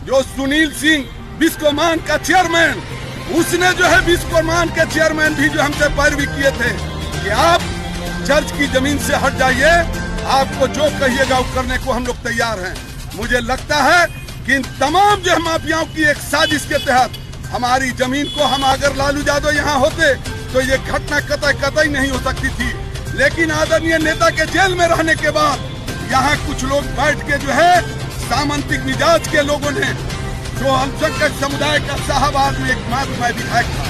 जो सुनील सिंह बिस्कोमान का चेयरमैन, उसने जो है बिस्कोमान के चेयरमैन भी जो हमसे पैरवी किए थे कि आप चर्च की जमीन से हट जाइए, आपको जो कहिएगा वो करने को हम लोग तैयार हैं। मुझे लगता है कि इन तमाम जो माफियाओं की एक साजिश के तहत हमारी जमीन को, हम अगर लालू यादव यहाँ होते तो ये घटना कतई नहीं हो सकती थी। लेकिन आदरणीय नेता के जेल में रहने के बाद यहाँ कुछ लोग बैठ के जो है सामंतिक मिजाज के लोगों ने, जो अल्पसंख्यक समुदाय का शाहबाद में एकमात्र विधायक था,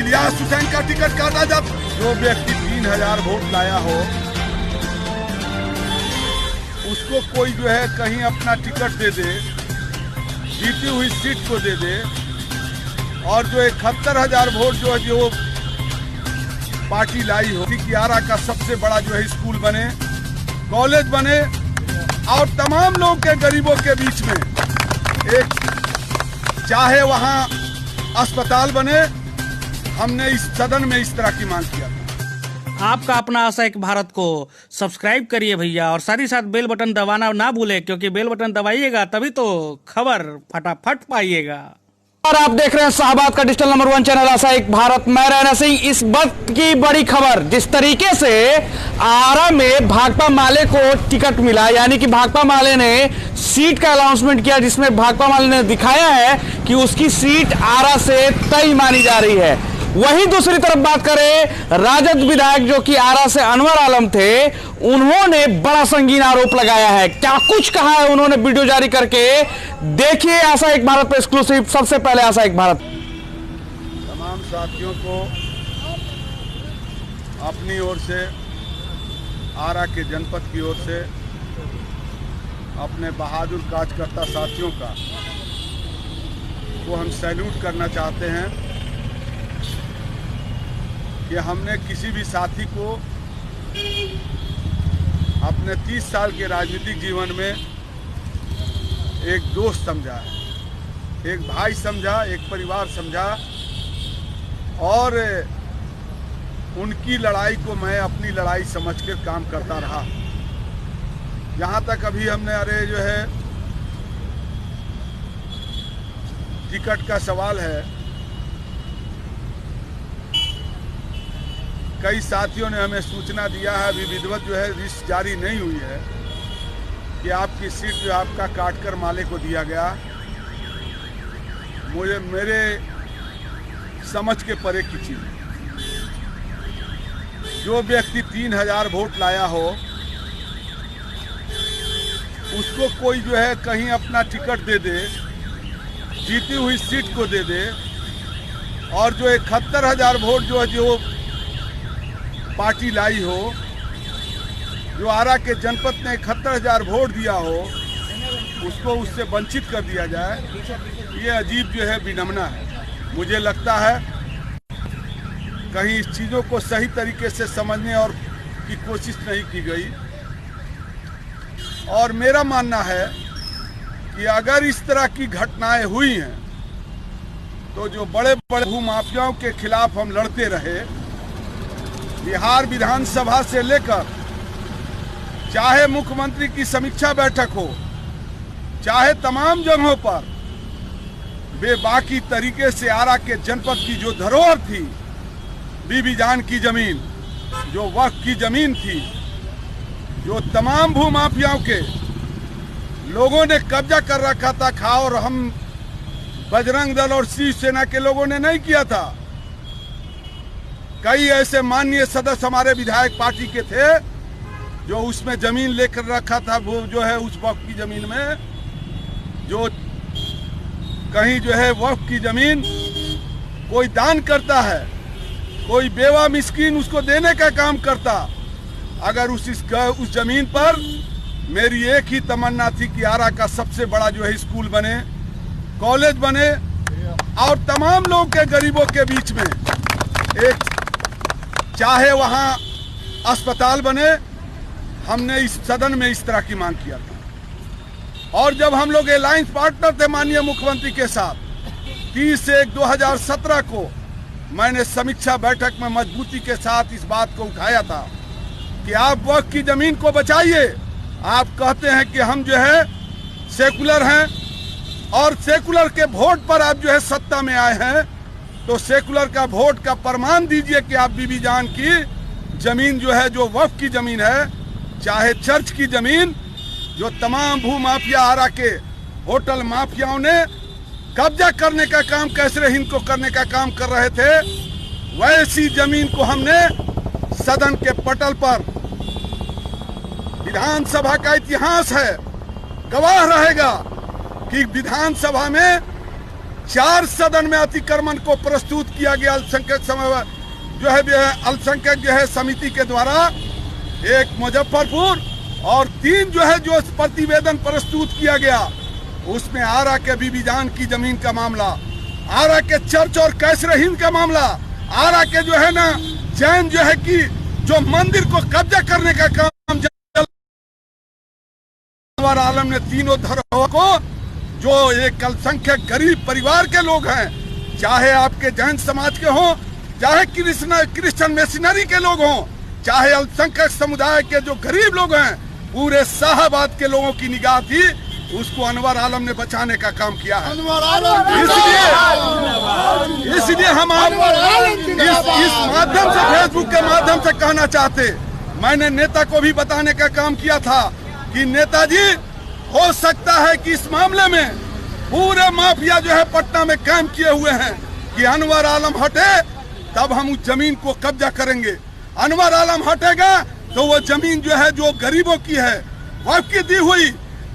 इलियास हुसैन का टिकट काटा जाता। जो व्यक्ति 3000 वोट लाया हो उसको कोई जो है कहीं अपना टिकट दे दे, जीती हुई सीट को दे दे, और जो 71,000 वोट जो है जो पार्टी लाई हो कि आरा का सबसे बड़ा जो है स्कूल बने, कॉलेज बने और तमाम लोगों के, गरीबों के बीच में एक, चाहे वहाँ अस्पताल बने। हमने इस सदन में इस तरह की मांग किया था। आपका अपना आशा एक भारत को सब्सक्राइब करिए भैया, और साथ ही साथ बेल बटन दबाना ना भूले, क्योंकि बेल बटन दबाइएगा तभी तो खबर फटाफट पाइएगा। और आप देख रहे हैं शाहबाद का डिजिटल नंबर 1 चैनल आशा एक भारत। मैं रैना सिंह। इस वक्त की बड़ी खबर, जिस तरीके से आरा में भाकपा माले को टिकट मिला, यानी कि भाकपा माले ने सीट का अनाउंसमेंट किया, जिसमें भाकपा माले ने दिखाया है कि उसकी सीट आरा से तय मानी जा रही है। वहीं दूसरी तरफ बात करें, राजद विधायक जो कि आरा से अनवर आलम थे, उन्होंने बड़ा संगीन आरोप लगाया है। क्या कुछ कहा है उन्होंने वीडियो जारी करके, देखिए आशा एक भारत पे एक्सक्लूसिव। सबसे पहले आशा एक भारत। तमाम साथियों को अपनी ओर से, आरा के जनपद की ओर से, अपने बहादुर कार्यकर्ता साथियों का को हम सैल्यूट करना चाहते हैं कि हमने किसी भी साथी को अपने 30 साल के राजनीतिक जीवन में एक दोस्त समझा है, एक भाई समझा, एक परिवार समझा, और उनकी लड़ाई को मैं अपनी लड़ाई समझकर काम करता रहा। यहाँ तक अभी हमने जो है टिकट का सवाल है, कई साथियों ने हमें सूचना दिया है, अभी विधिवत जो है लिस्ट जारी नहीं हुई है, कि आपकी सीट जो आपका काटकर माले को दिया गया। मुझे मेरे समझ के परे की चीज, जो व्यक्ति 3000 वोट लाया हो उसको कोई जो है कहीं अपना टिकट दे दे, जीती हुई सीट को दे दे, और जो 71,000 वोट जो है जो पार्टी लाई हो, जो आरा के जनपद ने 71,000 वोट दिया हो, उसको उससे वंचित कर दिया जाए, ये अजीब जो है विडंबना है। मुझे लगता है कहीं इस चीज़ों को सही तरीके से समझने और की कोशिश नहीं की गई। और मेरा मानना है कि अगर इस तरह की घटनाएं हुई हैं तो जो बड़े बड़े भूमाफियाओं के खिलाफ हम लड़ते रहे, बिहार विधानसभा से लेकर चाहे मुख्यमंत्री की समीक्षा बैठक हो, चाहे तमाम जगहों पर बेबाकी तरीके से आरा के जनपद की जो धरोहर थी, बीबी जान की जमीन, जो वक्फ की जमीन थी, जो तमाम भूमाफियाओं के लोगों ने कब्जा कर रखा था, और हम बजरंग दल और शिवसेना के लोगों ने नहीं किया था। कई ऐसे माननीय सदस्य हमारे विधायक पार्टी के थे जो उसमें जमीन लेकर रखा था, वो जो है उस वक्फ की जमीन में, जो कहीं जो है वक्फ की जमीन कोई दान करता है, कोई बेवा मिस्कीन उसको देने का काम करता। अगर उस जमीन पर मेरी एक ही तमन्ना थी कि आरा का सबसे बड़ा जो है स्कूल बने, कॉलेज बने, और तमाम लोगों के, गरीबों के बीच में एक, चाहे वहाँ अस्पताल बने। हमने इस सदन में इस तरह की मांग किया था। और जब हम लोग अलायंस पार्टनर थे माननीय मुख्यमंत्री के साथ, 30/1/2017 को मैंने समीक्षा बैठक में मजबूती के साथ इस बात को उठाया था कि आप वक्फ की जमीन को बचाइए। आप कहते हैं कि हम जो है सेकुलर हैं, और सेकुलर के वोट पर आप जो है सत्ता में आए हैं, तो सेकुलर का वोट का प्रमाण दीजिए कि आप बीबी जान की जमीन जो है, जो वक्फ की जमीन है, चाहे चर्च की जमीन, जो तमाम भू माफिया आरा के होटल माफियाओं ने कब्जा करने का काम, कैसरे हिंद को करने का काम कर रहे थे, वैसी जमीन को हमने सदन के पटल पर, विधानसभा का इतिहास है, गवाह रहेगा कि विधानसभा में 4 सदन में अतिक्रमण को प्रस्तुत किया गया अल्पसंख्यक जो है समिति के द्वारा, एक मुजफ्फरपुर, और 3 जो है जो प्रतिवेदन प्रस्तुत किया गया, उसमें आरा के बीबी जान की जमीन का मामला, आरा के चर्च और कैसरे हिंद का मामला, आरा के जो है ना जैन जो है कि जो मंदिर को कब्जा करने का काम अनवर आलम ने, तीनों धर्मों को, जो एक अल्पसंख्यक गरीब परिवार के लोग हैं, चाहे आपके जैन समाज के हों, चाहे क्रिश्चियन मिशनरी के लोग हों, चाहे अल्पसंख्यक समुदाय के जो गरीब लोग हैं, पूरे शाहबाद के लोगों की निगाह थी, उसको अनवर आलम ने बचाने का काम किया है। इसलिए हम इस माध्यम से, फेसबुक के माध्यम से कहना चाहते, मैंने नेता को भी बताने का काम किया था कि नेताजी, हो सकता है कि इस मामले में पूरे माफिया जो है पटना में काम किए हुए हैं, कि अनवर आलम हटे तब हम उस जमीन को कब्जा करेंगे। अनवर आलम हटेगा तो वो जमीन जो है, जो गरीबों की है, वक्फ की दी हुई,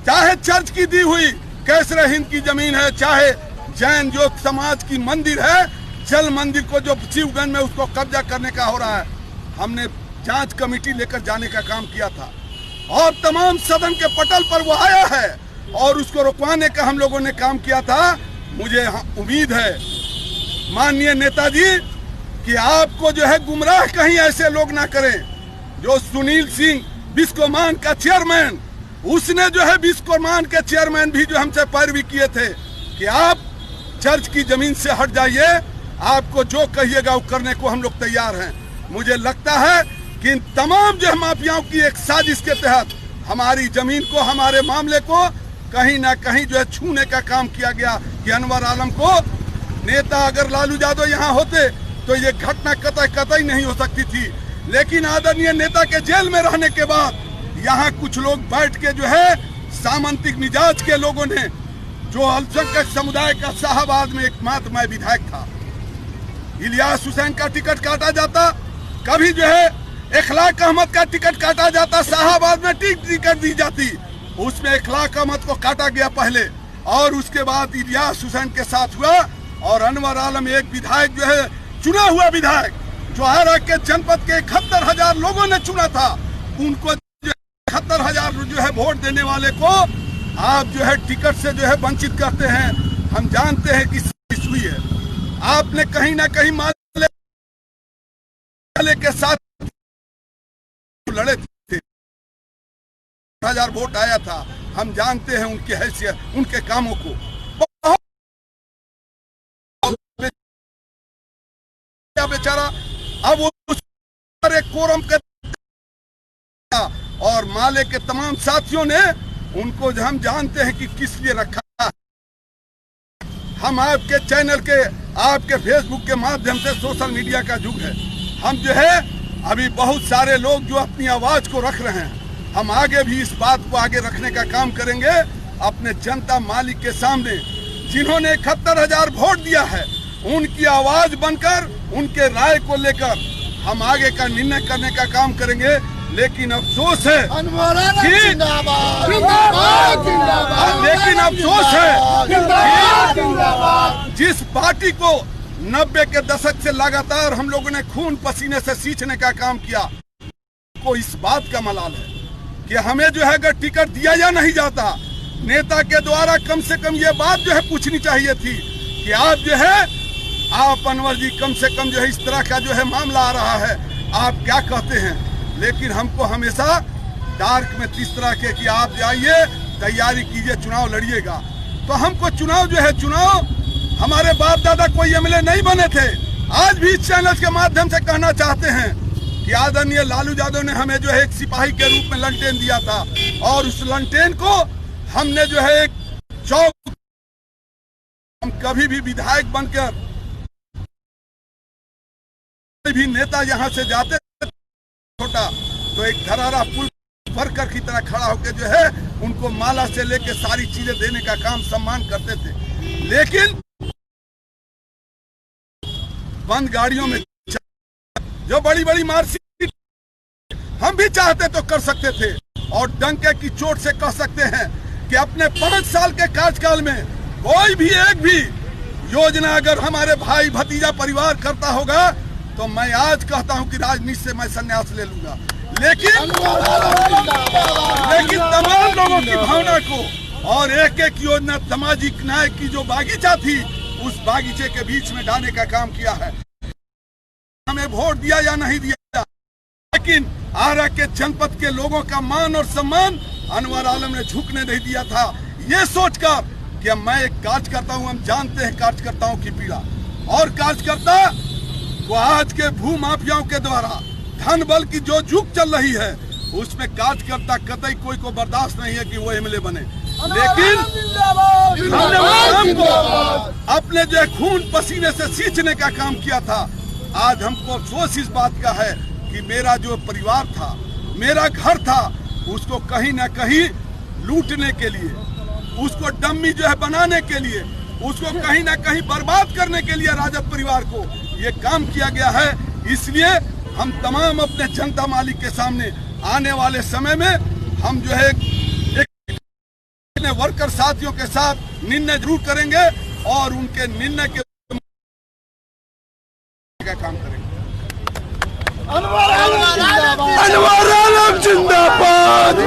चाहे चर्च की दी हुई कैसरे हिंद की जमीन है, चाहे जैन जो समाज की मंदिर है, जल मंदिर को जो शिवगंज में उसको कब्जा करने का हो रहा है, हमने जांच कमेटी लेकर जाने का काम किया था और तमाम सदन के पटल पर वो आया है और उसको रुकवाने का हम लोगों ने काम किया था। मुझे उम्मीद है माननीय नेताजी कि आपको जो है गुमराह कहीं ऐसे लोग ना करें। जो सुनील सिंह बिस्कोमान का चेयरमैन, उसने जो है बिस्कोमान के चेयरमैन भी जो हमसे पैरवी किए थे कि आप चर्च की जमीन से हट जाइए, आपको जो कहिएगा वो करने को हम लोग तैयार हैं। मुझे लगता है कि इन तमाम जो माफियाओं की एक साजिश के तहत हमारी जमीन को, हमारे मामले को कहीं ना कहीं जो है छूने का काम किया गया कि अनवर आलम को, नेता अगर लालू यादव यहाँ होते तो ये घटना कतई नहीं हो सकती थी। लेकिन आदरणीय नेता के जेल में रहने के बाद यहाँ कुछ लोग बैठ के जो है सामंतिक मिजाज के लोगों ने, जो अल्पसंख्यक समुदाय का शाहबाद में एकमात्र मैं विधायक था, इलियास हुसैन का टिकट काटा जाता, कभी जो है इखलाक अहमद का टिकट काटा जाता, शाहबाद में टिकट दी जाती, उसमें इखलाक अहमद को काटा गया पहले और उसके बाद इलियास हुसैन के साथ हुआ और अनवर आलम एक विधायक जो है चुना हुआ विधायक, जो आरा के जनपद के 71,000 लोगों ने चुना था, उनको 71,000 जो है वोट देने वाले को आप जो है टिकट से जो है वंचित करते हैं। हम जानते हैं कि साजिश हुई है, आपने कहीं ना कहीं माले के साथ लड़े थे, 1000 वोट आया था। हम जानते हैं उनकी हैसियत, उनके कामों को। बेचारा अब उस एक कोरम के और माले के तमाम साथियों ने उनको, हम जानते हैं कि किस लिए रखा। हम आपके चैनल के, आपके फेसबुक के माध्यम से, सोशल मीडिया का युग है, हम जो है अभी बहुत सारे लोग जो अपनी आवाज को रख रहे हैं, हम आगे भी इस बात को आगे रखने का काम करेंगे अपने जनता मालिक के सामने, जिन्होंने 71,000 वोट दिया है, उनकी आवाज बनकर, उनके राय को लेकर हम आगे का निर्णय करने का काम करेंगे। लेकिन अफसोस है कि जिस पार्टी को 90 के दशक से लगातार हम लोगों ने खून पसीने से सींचने का काम किया, को इस बात का मलाल है कि हमें जो है अगर टिकट दिया या नहीं जाता, नेता के द्वारा कम से कम ये बात जो है पूछनी चाहिए थी कि आप जो है, आप अनवर जी कम से कम जो है इस तरह का जो है मामला आ रहा है, आप क्या कहते हैं। लेकिन हमको हमेशा डार्क में इस तरह के कि आप जाइए, तैयारी कीजिए, चुनाव लड़िएगा। तो हमको चुनाव जो है, चुनाव हमारे बाप दादा कोई एमएलए नहीं बने थे। आज भी इस चैनल के माध्यम से कहना चाहते हैं कि आदरणीय लालू यादव ने हमें जो है एक सिपाही के रूप में लंटेन दिया था और उस लंटेन को हमने जो है एक चौक कभी भी विधायक बनकर कोई भी नेता यहाँ से जाते छोटा तो एक धरारा पुल वर्कर की तरह खड़ा होकर जो है उनको माला से लेके सारी चीजें देने का काम सम्मान करते थे। लेकिन बंद गाड़ियों में जो बड़ी बड़ी मार्कशीट हम भी चाहते तो कर सकते थे और डंके की चोट से कह सकते हैं कि अपने 5 साल के कार्यकाल में कोई भी एक भी योजना अगर हमारे भाई भतीजा परिवार करता होगा तो मैं आज कहता हूं कि राजनीति से मैं संन्यास ले लूंगा। लेकिन तमाम लोगों की भावना को और एक एक योजना सामाजिक न्याय की जो बागीचा थी उस बागीचे के बीच में डालने का काम किया है। हमें वोट दिया या नहीं दिया, लेकिन आरा के जनपद के लोगों का मान और सम्मान अनवर आलम ने झुकने नहीं दिया था। ये सोचकर कि मैं एक कार्यकर्ता हूं, हम जानते हैं कार्यकर्ताओं की पीड़ा, और कार्यकर्ता को आज के भू माफियाओं के द्वारा धन बल की जो जुग चल रही है उसमें कार्यकर्ता कतई कोई को बर्दाश्त नहीं है कि वो एमएलए बने। लेकिन हमने को अपने जो खून पसीने से सींचने का काम किया था। आज हमको अफसोस इस बात का है कि मेरा जो परिवार था, मेरा घर था, उसको कहीं ना कहीं लूटने के लिए, उसको डम्मी जो है बनाने के लिए, उसको कहीं ना कहीं बर्बाद करने के लिए राजद परिवार को ये काम किया गया है। इसलिए हम तमाम अपने जनता मालिक के सामने आने वाले समय में हम जो है एक वर्कर साथियों के साथ निर्णय जरूर करेंगे और उनके निर्णय के काम करेंगे। अनवर आलम जिंदाबाद,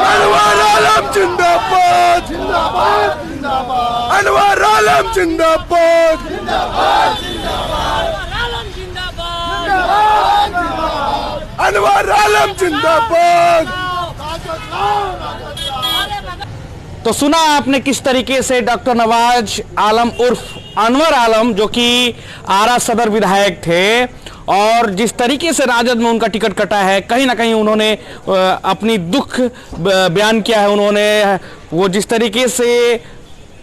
अनवर आलम जिंदाबाद, अनवर आलम जिंदाबाद, अनवर आलम जिंदाबाद। तो सुना आपने किस तरीके से डॉक्टर नवाज आलम उर्फ अनवर आलम जो कि आरा सदर विधायक थे और जिस तरीके से राजद में उनका टिकट कटा है, कहीं ना कहीं उन्होंने अपनी दुख बयान किया है। उन्होंने वो जिस तरीके से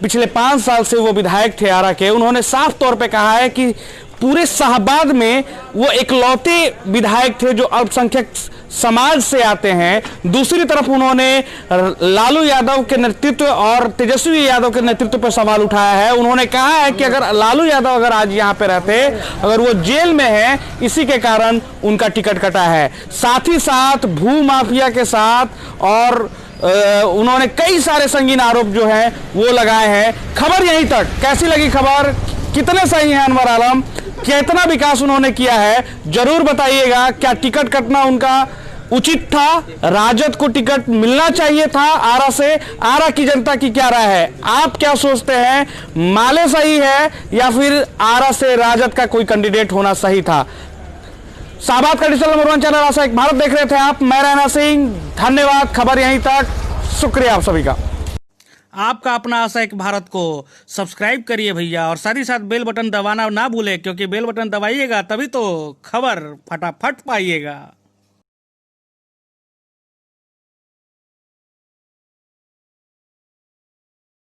पिछले 5 साल से वो विधायक थे आरा के, उन्होंने साफ तौर पे कहा है कि पूरे शाहबाद में वो इकलौते विधायक थे जो अल्पसंख्यक समाज से आते हैं। दूसरी तरफ उन्होंने लालू यादव के नेतृत्व और तेजस्वी यादव के नेतृत्व पर सवाल उठाया है। उन्होंने कहा है कि अगर लालू यादव अगर आज यहाँ पे रहते, अगर वो जेल में है, इसी के कारण उनका टिकट कटा है। साथ ही साथ भू माफिया के साथ और उन्होंने कई सारे संगीन आरोप जो हैं वो लगाए हैं। खबर यहीं तक कैसी लगी, खबर कितने सही हैं अनवर आलम, कितना विकास उन्होंने किया है, जरूर बताइएगा। क्या टिकट कटना उनका उचित था? राजद को टिकट मिलना चाहिए था आरा से? आरा की जनता की क्या राय है? आप क्या सोचते हैं, माले सही है या फिर आरा से राजद का कोई कैंडिडेट होना सही था? शाहबाद का डिजिटल नंबर 1 चैनल आशा एक भारत देख रहे थे आप, मैं रैना सिंह, धन्यवाद। खबर यहीं तक, शुक्रिया आप सभी का। आपका अपना आशा एक भारत को सब्सक्राइब करिए भैया, और साथ ही साथ बेल बटन दबाना ना भूले, क्योंकि बेल बटन दबाइएगा तभी तो खबर फटाफट पाइएगा।